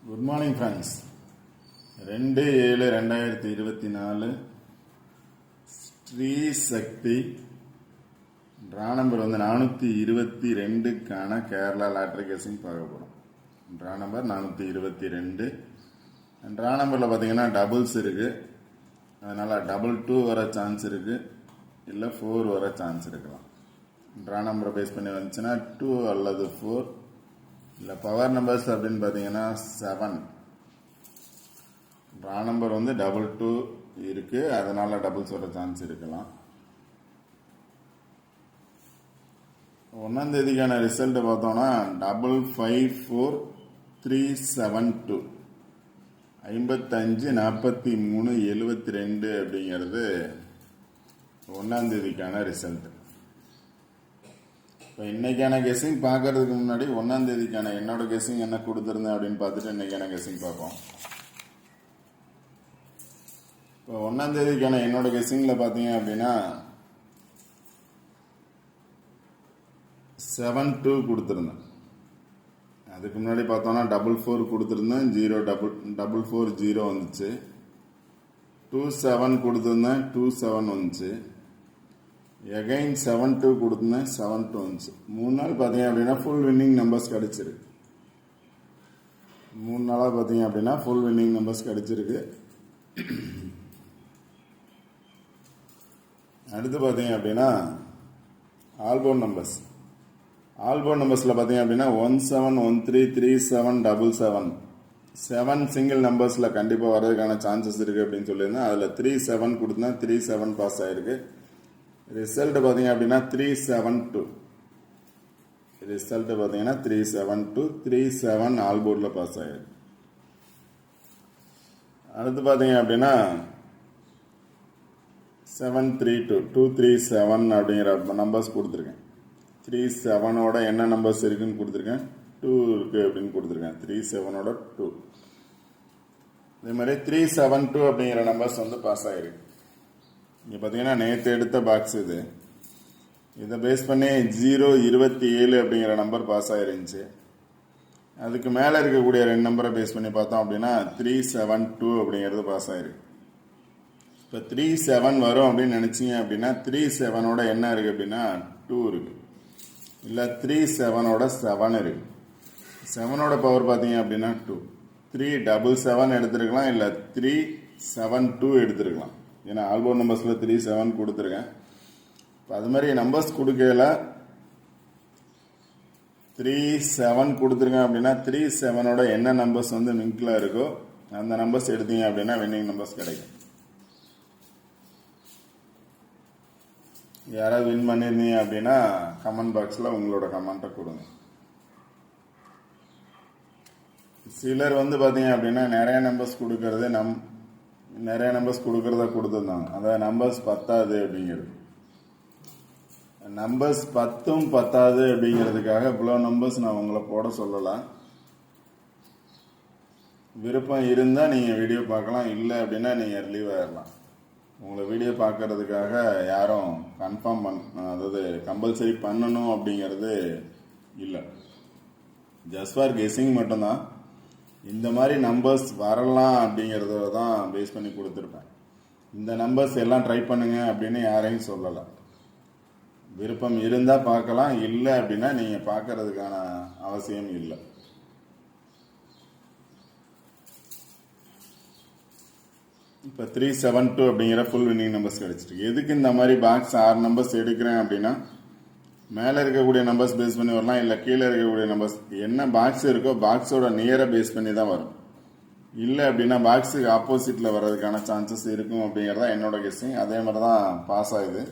Good morning friends. 2/7/2024 Sri சக்தி draw number 422க்கான Kerala lottery கேசிங் பார்க்க போகிறோம். Draw number 422. Draw நம்பரில் பார்த்தீங்கன்னா டபுள்ஸ் இருக்குது, அதனால் 2 வர சான்ஸ் இருக்குது, இல்லை 4 வர சான்ஸ் இருக்கலாம். ட்ரா நம்பரை பேஸ் பண்ணி வந்துச்சுன்னா 2 அல்லது 4, இல்லை பவர் நம்பர்ஸ் அப்படின்னு பார்த்தீங்கன்னா 7. ட்ரா நம்பர் 2 இருக்கு, அதனால டபுள்ஸ் வர சான்ஸ் இருக்கலாம். 1ஆம் தேதிக்கான ரிசல்ட் பார்த்தோம்னா 554372 55 43 72 அப்படிங்கிறது 1ஆம் தேதிக்கான ரிசல்ட். இப்போ இன்னைக்கான கெஸ்ஸிங் பார்க்கறதுக்கு முன்னாடி 1ஆம் தேதிக்கான என்னோட கெஸ்ஸிங் என்ன கொடுத்துருந்தேன் அப்படின்னு பார்த்துட்டு இன்னைக்கான கெஸ்ஸிங் பார்ப்போம். இப்போ 1ஆம் தேதிக்கான என்னோட கெஸ்ஸிங்கில் பார்த்தீங்க அப்படின்னா 7-2 கொடுத்துருந்தேன். அதுக்கு முன்னாடி பார்த்தோன்னா 4-4 கொடுத்துருந்தேன், 0-4-4-0 வந்துச்சு. 2-7 கொடுத்துருந்தேன், 2-7 வந்துச்சு. எகைன் 7-2 கொடுத்துருந்தேன், 7-2 வந்துச்சு. 3 நாள் பார்த்தீங்க அப்படின்னா ஃபுல் வின்னிங் நம்பர்ஸ் கிடச்சிருக்கு. 3 நாளாக பார்த்தீங்க அப்படின்னா ஃபுல் வின்னிங் நம்பர்ஸ் கிடச்சிருக்கு. அடுத்து பார்த்தீங்க அப்படின்னா ஆல்போன் நம்பர்ஸில் பார்த்தீங்க அப்படின்னா 17133777 7 சிங்கிள் நம்பர்ஸில் கண்டிப்பாக வர்றதுக்கான சான்சஸ் இருக்குது அப்படின்னு சொல்லியிருந்தேன். அதில் 3-7 கொடுத்தேன், 3-7 பாஸ் ஆகிருக்கு. ரிசல்ட் பார்த்தீங்க அப்படின்னா 3-7-2. ரிசல்ட் பார்த்தீங்கன்னா 3-7-2, 3-7 ஆல் போர்டில் பாஸ் ஆகிருக்கு. அடுத்து பார்த்தீங்க அப்படின்னா 7-3-2, 2-3-7 அப்படிங்கிற நம்பர்ஸ் கொடுத்துருக்கேன். 3-7ஓட என்ன நம்பர்ஸ் இருக்குன்னு கொடுத்துருக்கேன், 2 இருக்குது அப்படின்னு கொடுத்துருக்கேன். 3-7ஓட 2. இதே மாதிரி 3-7-2 அப்படிங்கிற நம்பர்ஸ் பாஸ் ஆகிருக்கு. இங்கே பார்த்தீங்கன்னா நேற்று எடுத்த பாக்ஸ் இது. இதை பேஸ் பண்ணி 0-27 அப்படிங்கிற நம்பர் பாஸ் ஆகிருந்துச்சு. அதுக்கு மேலே இருக்கக்கூடிய 2 நம்பரை பேஸ் பண்ணி பார்த்தோம் அப்படின்னா 3-7-2 அப்படிங்கிறது பாஸ் ஆகிருக்கு. இப்போ 3-7 வரும் அப்படின்னு நினச்சிங்க அப்படின்னா 3-7ஓட என்ன இருக்குது அப்படின்னா 2 இருக்குது, இல்லை 3-7ஓட 7 இருக்குது. 7ஓட பவர் பார்த்தீங்க அப்படின்னா 2. 3-7-7 எடுத்துருக்கலாம், இல்லை 3-7-2 எடுத்துருக்கலாம். ஏன்னா ஆல்போன் நம்பர்ஸில் 3-7 கொடுத்துருக்கேன். இப்போ அது மாதிரி நம்பர்ஸ் கொடுக்கல 3-7 கொடுத்துருக்கேன் அப்படின்னா 3-7ஓட என்ன நம்பர்ஸ் மிங்கில் இருக்கோ அந்த நம்பர்ஸ் எடுத்தீங்க அப்படின்னா வின்னிங் நம்பர்ஸ் கிடைக்கும். யாராவது வின் பண்ணியிருந்தீங்க அப்படின்னா கமெண்ட் பாக்ஸில் உங்களோட கமெண்ட்டை கொடுங்க. சிலர் பார்த்தீங்க அப்படின்னா நிறைய நம்பர்ஸ் கொடுக்கறத கொடுத்துருந்தாங்க. அதாவது நம்பர்ஸ் பத்தாது அப்படிங்கிறது. நம்பர்ஸ் 10ம் பத்தாது அப்படிங்கிறதுக்காக இவ்வளோ நம்பர்ஸ் நான் உங்களை போட சொல்லலாம். விருப்பம் இருந்தால் நீங்கள் வீடியோ பார்க்கலாம், இல்லை அப்படின்னா நீங்கள் ரிலீவ் ஆகிடலாம். உங்களை வீடியோ பார்க்கறதுக்காக யாரும் அதாவது கம்பல்சரி பண்ணணும் அப்படிங்கிறது இல்லை. ஜஸ்ட் ஃபார் கெஸ்ஸிங் மட்டும்தான். இந்த மாதிரி நம்பர்ஸ் வரலாம் அப்படிங்கிறத தான் பேஸ் பண்ணி கொடுத்துருப்பேன். இந்த நம்பர்ஸ் எல்லாம் ட்ரை பண்ணுங்க அப்படின்னு யாரையும் சொல்லலை. விருப்பம் இருந்தால் பார்க்கலாம், இல்லை அப்படின்னா நீங்கள் பார்க்கறதுக்கான அவசியம் இல்லை. இப்போ 3-7-2 அப்படிங்கிற ஃபுல் வின்னிங் நம்பர்ஸ் கிடைச்சிருக்கு. எதுக்கு இந்த மாதிரி பாக்ஸ் 6 நம்பர்ஸ் எடுக்கிறேன் அப்படின்னா மேலே இருக்கக்கூடிய நம்பர்ஸ் பேஸ் பண்ணி வரலாம், இல்லை கீழே இருக்கக்கூடிய நம்பர்ஸ் என்ன பாக்ஸ் இருக்கோ பாக்ஸோட நியரை பேஸ் பண்ணி தான் வரும். இல்லை அப்படின்னா பாக்ஸுக்கு ஆப்போசிட்டில் வர்றதுக்கான சான்சஸ் இருக்கும் அப்படிங்கிறதா என்னோட கெஸ்ஸிங். அதே மாதிரி தான் பாஸ் ஆகுது.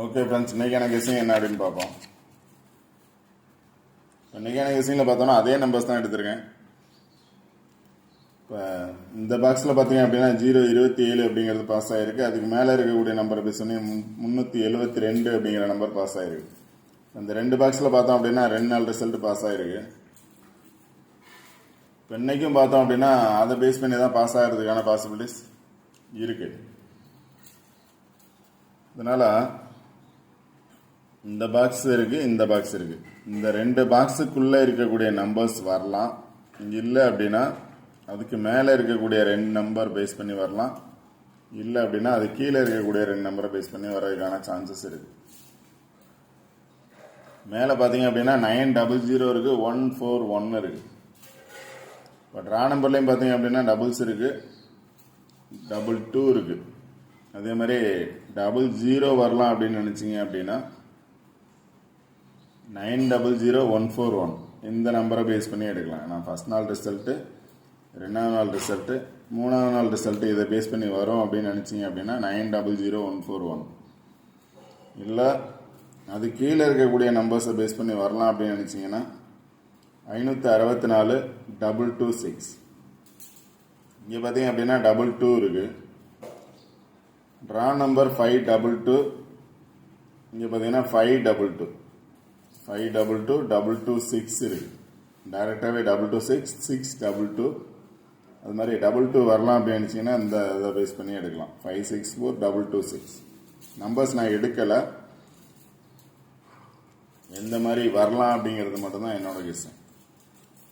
ஓகே ஃப்ரெண்ட்ஸ், இன்னைக்கான கெஸ்ஸிங் என்ன அப்படின்னு பார்ப்போம். இன்னைக்கான கெஸ்ஸிங்கில் பார்த்தோன்னா அதே நம்பர்ஸ் தான் எடுத்திருக்கேன். இப்போ இந்த பாக்ஸில் பார்த்தீங்க அப்படின்னா 0-27 அப்படிங்கிறது பாஸ் ஆகிருக்கு. அதுக்கு மேலே இருக்கக்கூடிய நம்பரை பேஸ் பண்ணி 372 அப்படிங்கிற நம்பர் பாஸ் ஆகிருக்கு. அந்த 2 பாக்ஸில் பார்த்தோம் அப்படின்னா 2 நாள் ரிசல்ட் பாஸ் ஆகிருக்கு. இப்போ இன்றைக்கும் பார்த்தோம் அப்படின்னா அதை பேஸ் பண்ணி தான் பாஸ் ஆகிறதுக்கான பாசிபிலிட்டிஸ் இருக்குது. இதனால் இந்த பாக்ஸ் இருக்குது, இந்த பாக்ஸ் இருக்குது. இந்த ரெண்டு பாக்ஸுக்குள்ளே இருக்கக்கூடிய நம்பர்ஸ் வரலாம். இங்கே இல்லை அப்படின்னா அதுக்கு மேலே இருக்கக்கூடிய ரெண்டு நம்பர் பேஸ் பண்ணி வரலாம். இல்லை அப்படின்னா அது கீழே இருக்கக்கூடிய ரெண்டு நம்பரை பேஸ் பண்ணி வர்றதுக்கான சான்சஸ் இருக்குது. மேலே பார்த்தீங்க அப்படின்னா 900 இருக்குது, 141 இருக்குது. இப்போ ட்ரா நம்பர்லேயும் பார்த்தீங்க அப்படின்னா டபுள்ஸ் இருக்குது, 22 இருக்குது. அதே மாதிரி 00 வரலாம் அப்படின்னு நினச்சிங்க அப்படின்னா 900141 இந்த நம்பரை பேஸ் பண்ணி எடுக்கலாம். நான் ஃபஸ்ட் நாள் ரிசல்ட்டு, ரெண்டாவது நாள் ரிசல்ட்டு, மூணாவது நாள் ரிசல்ட்டு இதை பேஸ் பண்ணி வரும் அப்படின்னு நினச்சிங்க அப்படின்னா 900141. இல்லை அது கீழே இருக்கக்கூடிய நம்பர்ஸை பேஸ் பண்ணி வரலாம் அப்படின்னு நினச்சிங்கன்னா 564 226. இங்கே பார்த்தீங்க அப்படின்னா 22 இருக்குது. Draw number 522. இங்கே பார்த்தீங்கன்னா 522 226 இருக்குது. டைரெக்டாகவே 226 622. அது மாதிரி 22 வரலாம் அப்படின்னு நினச்சிங்கன்னா இந்த இதை பேஸ் பண்ணி எடுக்கலாம். 564 226 நம்பர்ஸ் நான் எடுக்கலை, எந்த மாதிரி வரலாம் அப்படிங்கிறது மட்டும்தான் என்னோட கெஸ்.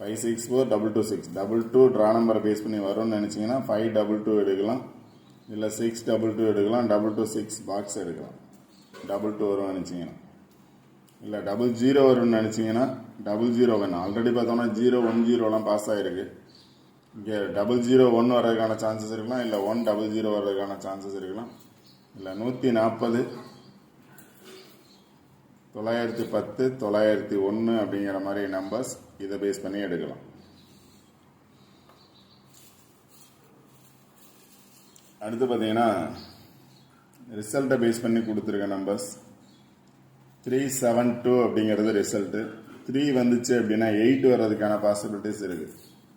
564 226 22 ட்ரா நம்பரை பேஸ் பண்ணி வரும்னு நினச்சிங்கன்னா 522 எடுக்கலாம், இல்லை 622 எடுக்கலாம், 226 பாக்ஸ் எடுக்கலாம். 22 வரும்னு நினச்சிங்கன்னா, இல்லை 00 வரும்னு நினச்சிங்கன்னா 00 வேணும். ஆல்ரெடி பார்த்தோம்னா 010 பாஸ் ஆகிருக்கு. இங்கே 001 வர்றதுக்கான சான்சஸ் இருக்கலாம், இல்லை 100 வர்றதுக்கான சான்சஸ் இருக்கலாம், இல்லை 140 910 901 அப்படிங்கிற மாதிரி நம்பர்ஸ் இதை பேஸ் பண்ணி எடுக்கலாம். அடுத்து பார்த்தீங்கன்னா ரிசல்ட்டை பேஸ் பண்ணி கொடுத்துருக்க நம்பர்ஸ் 372 அப்படிங்கிறது ரிசல்ட்டு. 3 வந்துச்சு அப்படின்னா 8 வர்றதுக்கான பாசிபிலிட்டிஸ் இருக்குது.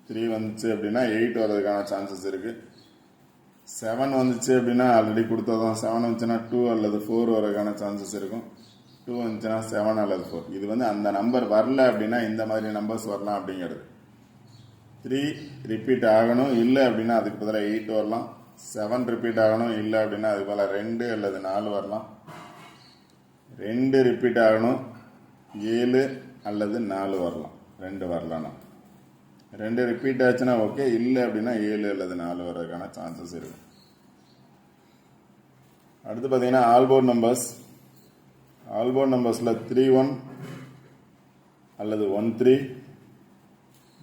3 வந்துச்சு அப்படின்னா 8 வர்றதுக்கான சான்சஸ் இருக்குது. 7 வந்துச்சு அப்படின்னா ஆல்ரெடி கொடுத்ததான். 7 வந்துச்சுன்னா 2 அல்லது 4 வர்றதுக்கான சான்சஸ் இருக்கும். 2 வந்துச்சுன்னா 7 அல்லது 4. இது வந்து அந்த நம்பர் வரல அப்படின்னா இந்த மாதிரி நம்பர்ஸ் வரலாம் அப்படிங்கிறது. 3 ரிப்பீட் ஆகணும், இல்லை அப்படின்னா அதுக்கு பதிலாக 8 வரலாம். 7 ரிப்பீட் ஆகணும், இல்லை அப்படின்னா அதுக்கு பதிலாக 2 அல்லது 4 வரலாம். 2 ரிப்பீட் ஆகணும், 7 அல்லது 4 வரலாம். 2 வரலாம்னா 2 ரிப்பீட் ஆச்சுன்னா ஓகே, இல்லை அப்படின்னா 7 அல்லது 4 வர்றதுக்கான சான்சஸ் இருக்கு. அடுத்து பார்த்தீங்கன்னா ஆல்போர்ட் நம்பர்ஸ். ஆல்போர்ட் நம்பர்ஸில் 31 அல்லது 13,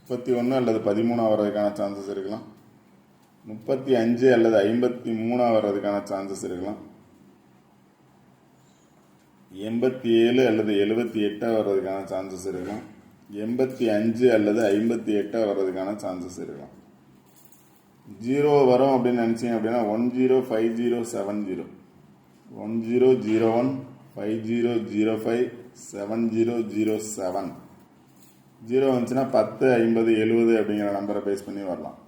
31 அல்லது 13 வர்றதுக்கான சான்சஸ் இருக்கலாம். 35 அல்லது 53 வர்றதுக்கான சான்சஸ் இருக்கலாம். 87 அல்லது 78 வர்றதுக்கான சான்சஸ் இருக்கலாம். 85 அல்லது 58 வர்றதுக்கான சான்சஸ் இருக்கலாம். 0 வரும் அப்படின்னு நினச்சிங்க அப்படின்னா 105070, 1001 5005 7007. 0 வந்துச்சுன்னா 10 50 70 அப்படிங்கிற நம்பரை பேஸ் பண்ணி வரலாம்.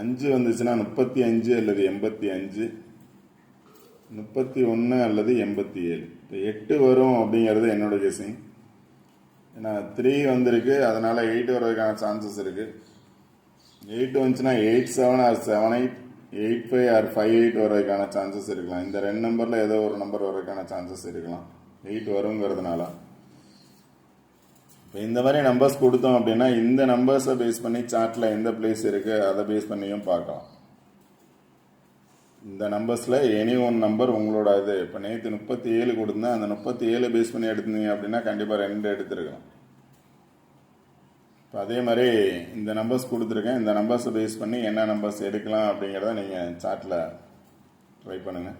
5 வந்துச்சுன்னா 35 அல்லது 85, 31 அல்லது 87. இப்போ 8 வரும் அப்படிங்கிறது என்னோட கெஸிங். ஏன்னா 3 வந்திருக்கு, அதனால் 8 வர்றதுக்கான சான்சஸ் இருக்குது. 8 வந்துச்சுன்னா 87 ஆர் 78, 85 ஆர் 58 வர்றதுக்கான சான்சஸ் இருக்கலாம். இந்த ரெண்டு நம்பரில் ஏதோ ஒரு நம்பர் வர்றதுக்கான சான்சஸ் இருக்கலாம் 8 வருங்கிறதுனால. இப்போ இந்த மாதிரி நம்பர்ஸ் கொடுத்தோம் அப்படின்னா இந்த நம்பர்ஸை பேஸ் பண்ணி சார்ட்டில் எந்த பிளேஸ் இருக்குது அதை பேஸ் பண்ணியும் பார்க்கலாம். இந்த நம்பர்ஸில் எனி ஒன் நம்பர் உங்களோட இது. இப்போ நேற்று 37 கொடுத்தேன், அந்த 37 பேஸ் பண்ணி எடுத்தீங்க அப்படின்னா கண்டிப்பாக 2 எடுத்துருக்கலாம். இப்போ அதே மாதிரி இந்த நம்பர்ஸ் கொடுத்துருக்கேன், இந்த நம்பர்ஸை பேஸ் பண்ணி என்ன நம்பர்ஸ் எடுக்கலாம் அப்படிங்கிறத நீங்கள் சார்ட்டில் ட்ரை பண்ணுங்கள்.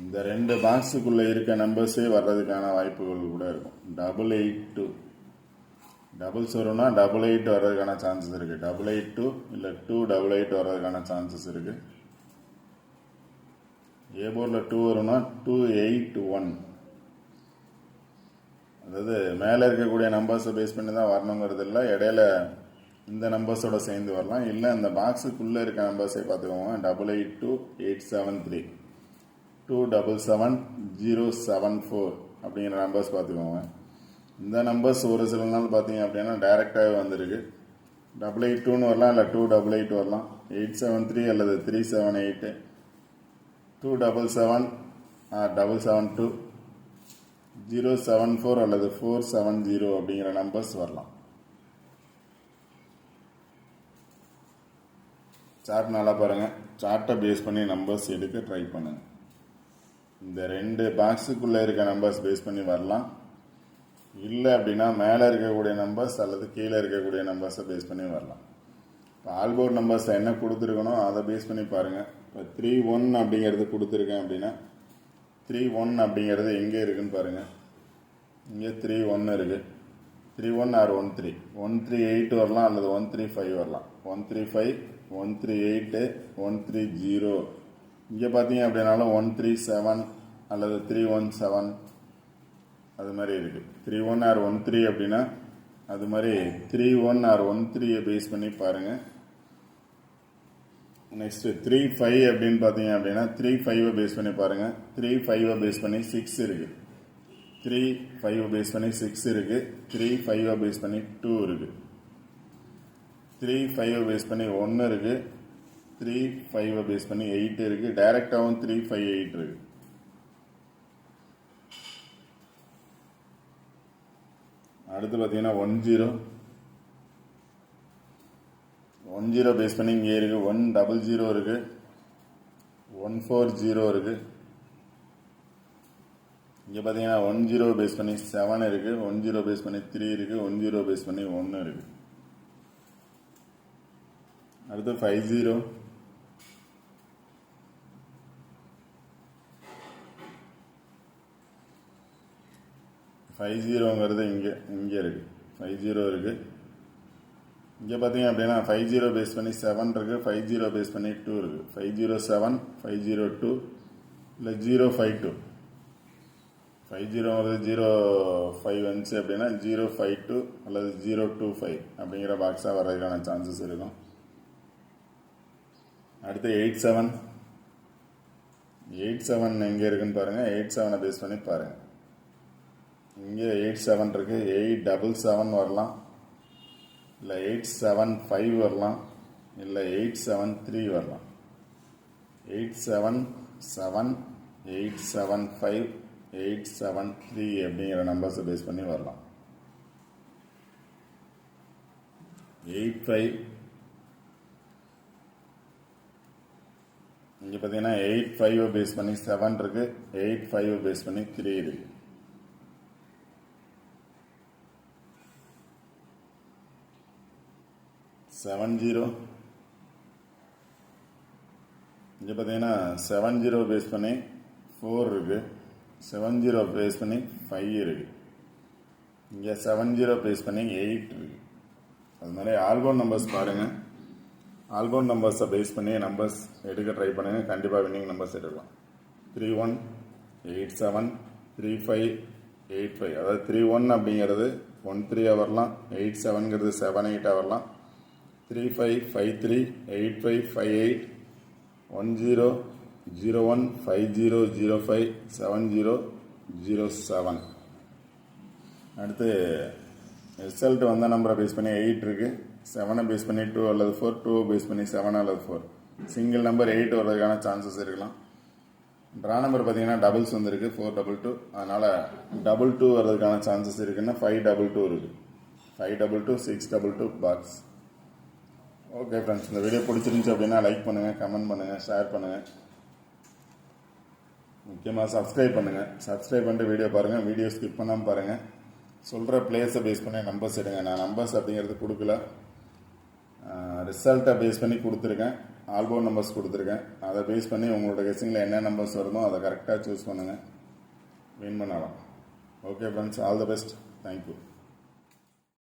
இந்த ரெண்டு பாக்ஸுக்குள்ளே இருக்க நம்பர்ஸே வர்றதுக்கான வாய்ப்புகள் கூட இருக்கும். 882 டபுள்ஸ் வரும்னா 88 வர்றதுக்கான சான்சஸ் இருக்குது. 882 இல்லை 288 வர்றதுக்கான சான்சஸ் இருக்குது. ஏ போர்டில் 2 வரும்னா 281, அதாவது மேலே இருக்கக்கூடிய நம்பர்ஸை பேஸ் பண்ணி தான் வரணுங்கிறது இல்லை, இடையில இந்த நம்பர்ஸோட சேர்ந்து வரலாம். இல்லை அந்த பாக்ஸுக்குள்ளே இருக்க நம்பர்ஸை பார்த்துக்கோங்க. 882873 2777074 அப்படிங்கிற நம்பர்ஸ் பார்த்துக்கோங்க. இந்த நம்பர்ஸ் ஒரு சில நாள் பார்த்தீங்க அப்படின்னா டைரெக்டாகவே வந்திருக்கு. 882 வரலாம், இல்லை 288 வரலாம், 873 அல்லது 378, 277 772, 074 அல்லது 470 அப்படிங்கிற நம்பர்ஸ் வரலாம். சார்ட் நல்லா பாருங்கள். சார்ட்டை பேஸ் பண்ணி நம்பர்ஸ் எடுக்க ட்ரை பண்ணுங்கள். இந்த 2 பாக்ஸுக்குள்ளே இருக்க நம்பர்ஸ் பேஸ் பண்ணி வரலாம். இல்லை அப்படின்னா மேலே இருக்கக்கூடிய நம்பர்ஸ் அல்லது கீழே இருக்கக்கூடிய நம்பர்ஸை பேஸ் பண்ணி வரலாம். இப்போ ஆல்போர்ட் நம்பர்ஸை என்ன கொடுத்துருக்கணும் அதை பேஸ் பண்ணி பாருங்கள். இப்போ 31 அப்படிங்கிறது கொடுத்துருக்கேன் அப்படின்னா 31 அப்படிங்கிறது எங்கே இருக்குதுன்னு பாருங்கள். இங்கே 31 இருக்குது. 31 or 13, 138 வரலாம் அல்லது 135 வரலாம். 135, 138, 130. இங்கே பார்த்தீங்க அப்படின்னாலும் 137 அல்லது 317 அது மாதிரி இருக்குது. 31 or 13 அப்படின்னா அது மாதிரி 31 or 13 பேஸ் பண்ணி பாருங்கள். நெக்ஸ்ட்டு 35 அப்படின்னு பார்த்தீங்க அப்படின்னா 35 பேஸ் பண்ணி பாருங்கள். 35 பேஸ் பண்ணி 6 இருக்குது. 35 பேஸ் பண்ணி 6 இருக்குது. 35 பேஸ் பண்ணி 2 இருக்குது. 35 பேஸ் பண்ணி 1 இருக்குது. 35 பேஸ் பண்ணி 8 இருக்குது. டைரெக்டாகவும் 358 இருக்குது. அடுத்து பார்த்தீங்கன்னா 10 பேஸ் பண்ணி இங்கே இருக்குது. 100 இருக்குது. 140 இருக்குது. இங்கே பார்த்தீங்கன்னா 10 பேஸ் பண்ணி 7 இருக்குது. 10 பேஸ் பண்ணி 3 இருக்குது. 10 பேஸ் பண்ணி 1 இருக்குது. அடுத்து 50 50ங்கிறது இங்கே இருக்குது. 50 இருக்குது. இங்கே பார்த்தீங்க அப்படின்னா 50 பேஸ் பண்ணி 7 இருக்குது. 50 பேஸ் பண்ணி 2 இருக்குது. 507, 502 இல்லை 052. 50ங்கிறது 05 வந்துச்சு அப்படின்னா 052 அல்லது 025 அப்படிங்கிற பாக்ஸாக வர்றதுக்கான சான்சஸ் இருக்கும். அடுத்து 87 எங்கே இருக்குன்னு பாருங்கள். 87 பேஸ் பண்ணி பாருங்கள். இங்கே 87 இருக்குது. 877 வரலாம், இல்லை 875 வரலாம், இல்லை 873 வரலாம். 877, 875, 873 அப்படிங்கிற நம்பர்ஸை பேஸ் பண்ணி வரலாம். 85 இங்கே பார்த்தீங்கன்னா 85 பேஸ் பண்ணி 7 இருக்குது. 85 பேஸ் பண்ணி 3 இருக்குது. 70 இங்கே பார்த்தீங்கன்னா 70 பேஸ் பண்ணி 4 இருக்குது. 70 பேஸ் பண்ணி 5 இருக்குது. இங்கே 70 பேஸ் பண்ணி 8 இருக்குது. அது மாதிரி ஆல்பம் நம்பர்ஸ் பாருங்கள். ஆல்பம் நம்பர்ஸை பேஸ் பண்ணி நம்பர்ஸ் எடுக்க ட்ரை பண்ணுங்கள். கண்டிப்பாக வின்னிங் நம்பர்ஸ் எடுக்கலாம். 31, 87, 35, 85. அதாவது 31 அப்படிங்கிறது 13 வரலாம். 87ங்கிறது 78 வரலாம். 35, 53, 85, 58, 10, 01, 50, 05, 70, 07. அடுத்து ரிசல்ட் வந்த நம்பரை பேஸ் பண்ணி 8 இருக்குது. 7 பேஸ் பண்ணி 2 அல்லது 4, 2 பேஸ் பண்ணி 7 அல்லது 4. சிங்கிள் நம்பர் 8 வர்றதுக்கான சான்சஸ் இருக்கலாம். ட்ரா நம்பர் பார்த்தீங்கன்னா டபுள்ஸ் வந்துருக்கு 422. அதனால் 22 வர்றதுக்கான சான்சஸ் இருக்குன்னா 522 இருக்குது. 522, 622 பாக்ஸ். ஓகே ஃப்ரெண்ட்ஸ், இந்த வீடியோ பிடிச்சிருந்துச்சு அப்படின்னா லைக் பண்ணுங்கள், கமெண்ட் பண்ணுங்கள், ஷேர் பண்ணுங்கள். முக்கியமாக சப்ஸ்கிரைப் பண்ணுங்கள். சப்ஸ்கிரைப் பண்ணிட்டு வீடியோ பாருங்கள். வீடியோ ஸ்கிப் பண்ணாமல் பாருங்கள். சொல்கிற பிளேஸை பேஸ் பண்ணி நம்பர்ஸ் எடுங்க. நான் நம்பர்ஸ் அப்படிங்கிறது கொடுக்கல, ரிசல்ட்டை பேஸ் பண்ணி கொடுத்துருக்கேன். ஆல்பம் நம்பர்ஸ் கொடுத்துருக்கேன். அதை பேஸ் பண்ணி உங்களோட கெஸ்ஸிங்கில் என்ன நம்பர்ஸ் வருமோ அதை கரெக்டாக சூஸ் பண்ணுங்கள். வின் பண்ணலாம். Okay friends, all the best. Thank you.